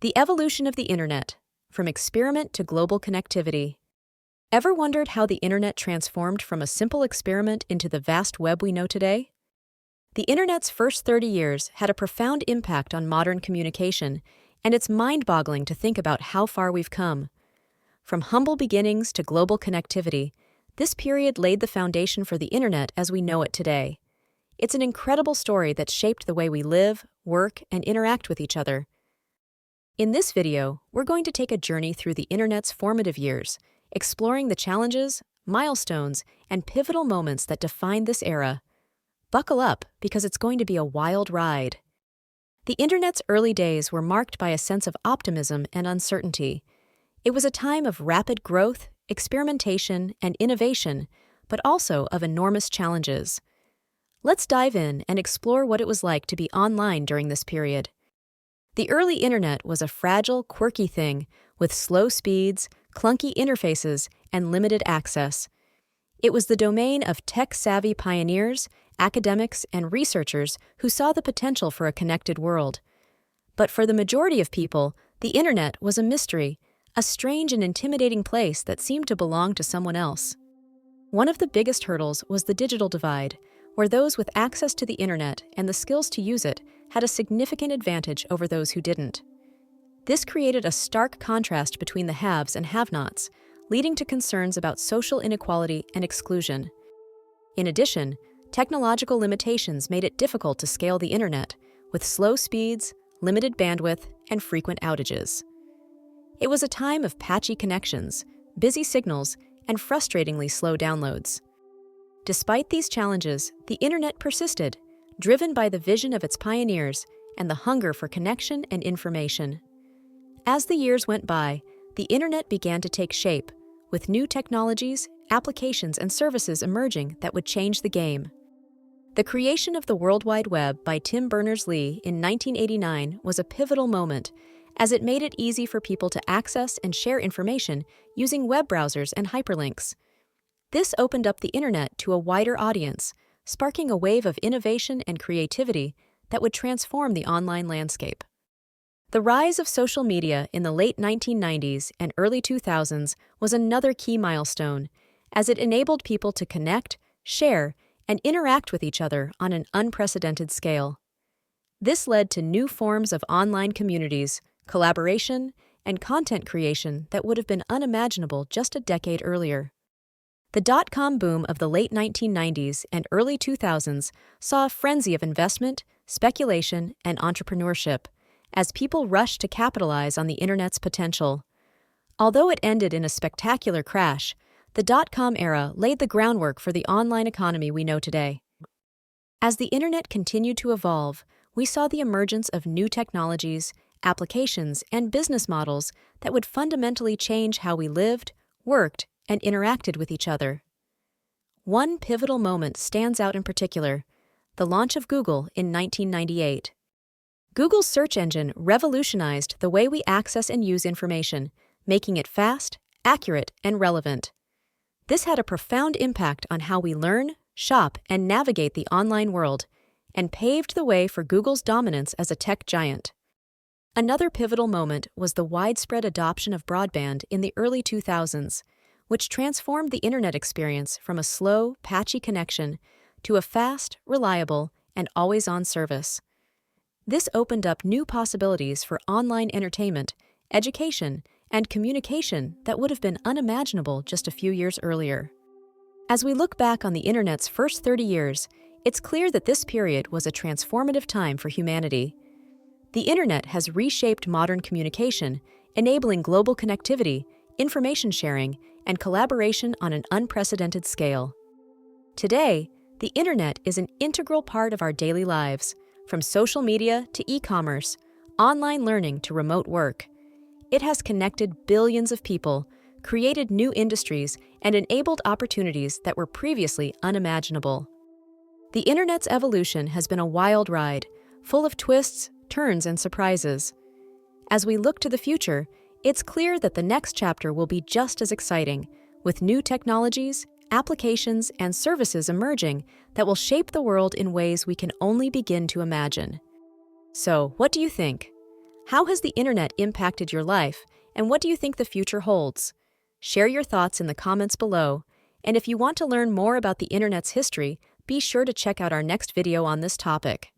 The evolution of the internet, from experiment to global connectivity. Ever wondered how the internet transformed from a simple experiment into the vast web we know today? The internet's first 30 years had a profound impact on modern communication, and it's mind-boggling to think about how far we've come. From humble beginnings to global connectivity, this period laid the foundation for the internet as we know it today. It's an incredible story that shaped the way we live, work, and interact with each other. In this video, we're going to take a journey through the internet's formative years, exploring the challenges, milestones, and pivotal moments that defined this era. Buckle up, because it's going to be a wild ride. The internet's early days were marked by a sense of optimism and uncertainty. It was a time of rapid growth, experimentation, and innovation, but also of enormous challenges. Let's dive in and explore what it was like to be online during this period. The early internet was a fragile, quirky thing with slow speeds, clunky interfaces, and limited access. It was the domain of tech-savvy pioneers, academics, and researchers who saw the potential for a connected world. But for the majority of people, the internet was a mystery, a strange and intimidating place that seemed to belong to someone else. One of the biggest hurdles was the digital divide, where those with access to the internet and the skills to use it had a significant advantage over those who didn't. This created a stark contrast between the haves and have-nots, leading to concerns about social inequality and exclusion. In addition, technological limitations made it difficult to scale the internet, with slow speeds, limited bandwidth, and frequent outages. It was a time of patchy connections, busy signals, and frustratingly slow downloads. Despite these challenges, the internet persisted, driven by the vision of its pioneers and the hunger for connection and information. As the years went by, the internet began to take shape, with new technologies, applications, and services emerging that would change the game. The creation of the World Wide Web by Tim Berners-Lee in 1989 was a pivotal moment, as it made it easy for people to access and share information using web browsers and hyperlinks. This opened up the internet to a wider audience, sparking a wave of innovation and creativity that would transform the online landscape. The rise of social media in the late 1990s and early 2000s was another key milestone, as it enabled people to connect, share, and interact with each other on an unprecedented scale. This led to new forms of online communities, collaboration, and content creation that would have been unimaginable just a decade earlier. The dot-com boom of the late 1990s and early 2000s saw a frenzy of investment, speculation, and entrepreneurship, as people rushed to capitalize on the internet's potential. Although it ended in a spectacular crash, the dot-com era laid the groundwork for the online economy we know today. As the internet continued to evolve, we saw the emergence of new technologies, applications, and business models that would fundamentally change how we lived, worked, and interacted with each other. One pivotal moment stands out in particular: the launch of Google in 1998. Google's search engine revolutionized the way we access and use information, making it fast, accurate, and relevant. This had a profound impact on how we learn, shop, and navigate the online world, and paved the way for Google's dominance as a tech giant. Another pivotal moment was the widespread adoption of broadband in the early 2000s, which transformed the internet experience from a slow, patchy connection to a fast, reliable, and always-on service. This opened up new possibilities for online entertainment, education, and communication that would have been unimaginable just a few years earlier. As we look back on the internet's first 30 years, it's clear that this period was a transformative time for humanity. The internet has reshaped modern communication, enabling global connectivity, information sharing, and collaboration on an unprecedented scale. Today, the internet is an integral part of our daily lives, from social media to e-commerce, online learning to remote work. It has connected billions of people, created new industries, and enabled opportunities that were previously unimaginable. The internet's evolution has been a wild ride, full of twists, turns, and surprises. As we look to the future, it's clear that the next chapter will be just as exciting, with new technologies, applications, and services emerging that will shape the world in ways we can only begin to imagine. So, what do you think? How has the internet impacted your life, and what do you think the future holds? Share your thoughts in the comments below, and if you want to learn more about the internet's history, be sure to check out our next video on this topic.